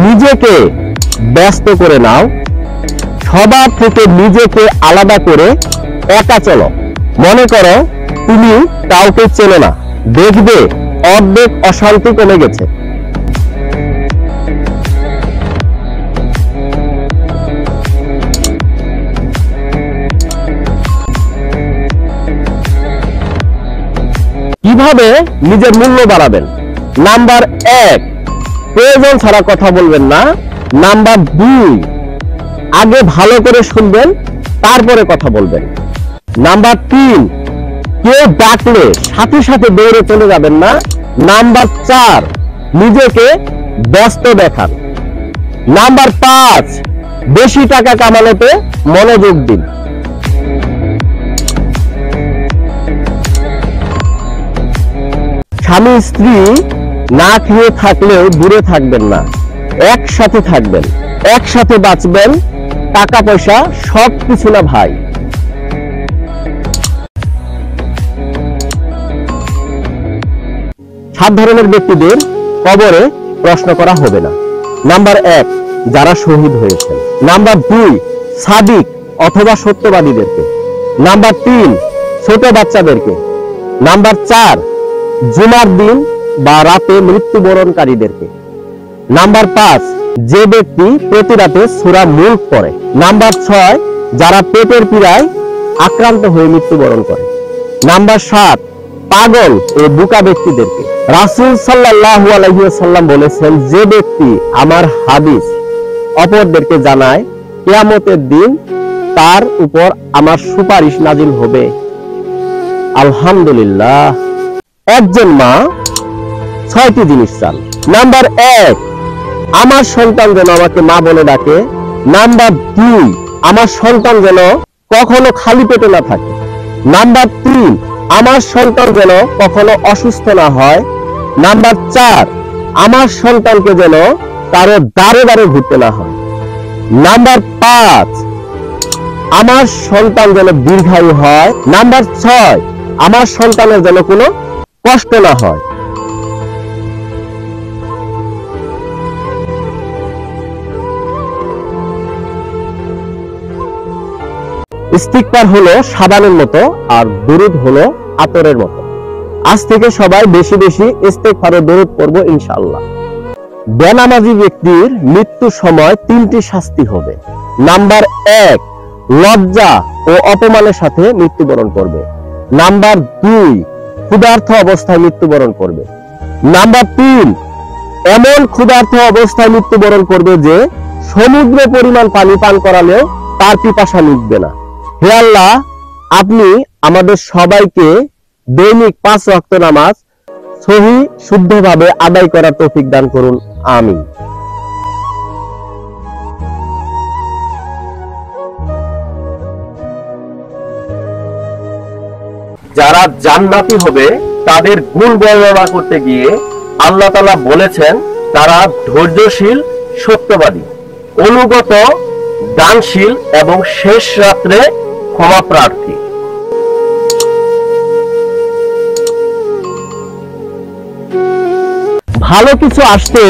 নিজেকে ব্যস্ত করে নাও, সবার থেকে নিজেকে আলাদা করে একা চলো। মনে করো তুমি কাউকে চেনো না, দেখবে অর্ধেক অশান্তি কমে গেছে। কিভাবে নিজের মূল্য বাড়াবেন? নাম্বার 1, প্রয়োজন ছাড়া কথা বলবেন না। নাম্বার 2, আগে ভালো করে শুনবেন, তারপরে কথা বলবেন। নাম্বার 3, কেউ ডাকলে সাথে সাথে দৌড়ে চলে যাবেন না। নাম্বার 4, নিজেকে ব্যস্ত দেখান। নাম্বার 5, বেশি টাকা কামানোতে মনোযোগ দিন। স্বামী স্ত্রী না খেয়ে থাকলেও দূরে থাকবেন না, একসাথে থাকবেন, একসাথে বাঁচবেন। টাকা পয়সা সবকিছু না ভাই। সাত ধরনের ব্যক্তিদের কবরে প্রশ্ন করা হবে না। নাম্বার 1, যারা শহীদ হয়েছেন। নাম্বার 2, সাদিক অথবা সত্যবাদীদেরকে। নাম্বার 3, ছোট বাচ্চাদেরকে। নাম্বার 4, জুমার দিন বা রাতে মৃত্যুবরণকারীদেরকে। নাম্বার 5, যে ব্যক্তি প্রতি রাতে সূরা মুলক পড়ে। নাম্বার 6, যারা পেটের পীড়ায় আক্রান্ত হয়ে মৃত্যুবরণ করে। নাম্বার 7, পাগল ও বোকা ব্যক্তিদেরকে। রাসূল সাল্লাল্লাহু আলাইহি ওয়াসাল্লাম বলেছেন, যে ব্যক্তি আমার হাদিস অপরদেরকে জানায়, কিয়ামতের দিন তার উপর আমার সুপারিশ নাজিল হবে। আলহামদুলিল্লাহ। একজন মা 6টি জিনিস চান। নাম্বার 1, আমার সন্তান যেন আমাকে মা বলে ডাকে। নাম্বার 2, আমার সন্তান যেন কখনো খালি পেটে না থাকে। নাম্বার 3, আমার সন্তান যেন কখনো অসুস্থ না হয়। নাম্বার 4, আমার সন্তানকে যেন কারো দাঁড়ে দাঁড়ে ঘুরতে না হয়। নাম্বার 5, আমার সন্তান যেন দীর্ঘায়ু হয়। নাম্বার 6, আমার সন্তানের যেন কোনো কষ্ট না হয়। ইস্তিগফার হলো সাবানের মতো, আর দুরূদ হলো আতরের মতো। আজ থেকে সবাই বেশি বেশি ইস্তিগফার ও দুরূদ পড়ব ইনশাআল্লাহ। বেনামাজি ব্যক্তির মৃত্যুর সময় 3টি শাস্তি হবে। নাম্বার 1, লজ্জা ও অপমানের সাথে মৃত্যুবরণ করবে। নাম্বার 2, ক্ষুধার্ত অবস্থায় মৃত্যুবরণ করবে। নাম্বার 3, এমন ক্ষুধার্ত অবস্থায় মৃত্যুবরণ করবে যে সমুদ্র পরিমাণ পানি পান করালেও তার পিপাসা মিটবে না। হে আল্লাহ, আপনি আমাদের সবাইকে দৈনিক 5 ওয়াক্ত নামাজ সহি শুদ্ধভাবে আদায় করার তৌফিক দান করুন। আমিন। যারা জান্নাতি হবে তাদের গুণ বর্ণনা করতে গিয়ে আল্লাহ তাআলা বলেছেন, তারা ধৈর্যশীল, সত্যবাদী, অনুগত, দানশীল এবং শেষ রাত্রে ক্ষমা প্রার্থী। ভালো কিছু আসতে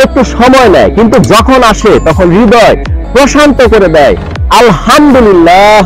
একটু সময় নেয়, কিন্তু যখন আসে তখন হৃদয় প্রশান্ত করে দেয়। আলহামদুলিল্লাহ।